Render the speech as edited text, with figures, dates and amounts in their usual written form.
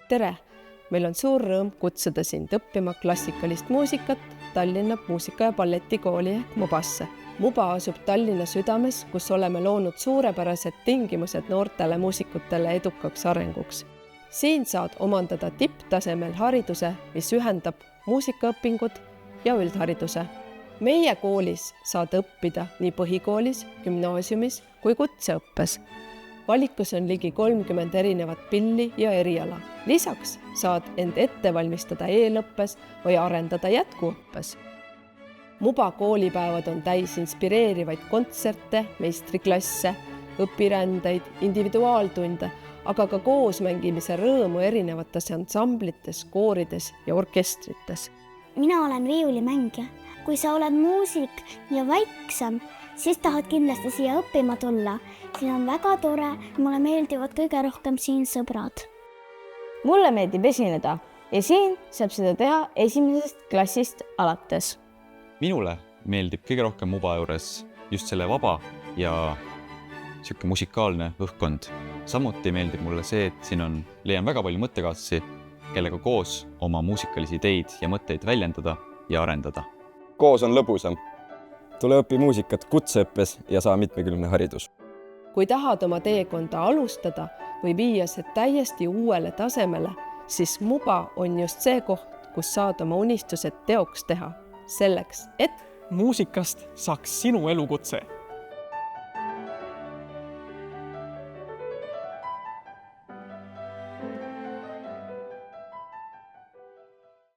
Tere! Meil on suur rõõm kutsuda sind õppima klassikalist muusikat Tallinna Muusika- ja Balletikooli ehk Mubasse. Muba asub Tallinna südames, kus oleme loonud suurepärased tingimused noortele muusikutele edukaks arenguks. Siin saad omandada tipptasemel hariduse, mis ühendab muusikaõpingud ja üldhariduse. Meie koolis saad õppida nii põhikoolis, gümnaasiumis kui kutseõppes. Valikus on ligi 30 erinevat pilli ja eriala. Lisaks saad end ette valmistada eelõppes või arendada jätkuõppes. Muba koolipäevad on täis inspireerivaid kontserte, meistriklasse, õpirändeid, individuaaltunde, aga ka koosmängimise rõõmu erinevates ansamblites, koorides ja orkestrites. Mina olen viiulimängija. Kui sa oled muusik ja väiksem, siis tahad kindlasti siia õppima tulla. Siin on väga tore, mulle meeldivad kõige rohkem siin sõbrad. Mulle meeldib esineda ja siin saab seda teha 1. klassist alates. Minule meeldib kõige rohkem Muba juures just selle vaba ja siuke musikaalne õhkkond. Samuti meeldib mulle see, et siin leian väga palju mõttekaaslasi, kellega koos oma muusikalisi ideid ja mõtteid väljendada ja arendada. Koos on lõbusam. Tule õpi muusikat kutseõppes ja saa mitmekülgne haridus. Kui tahad oma teekonda alustada või viia see täiesti uuele tasemele, siis Muba on just see koht, kus saad oma unistused teoks teha. Selleks, et muusikast saaks sinu elukutse.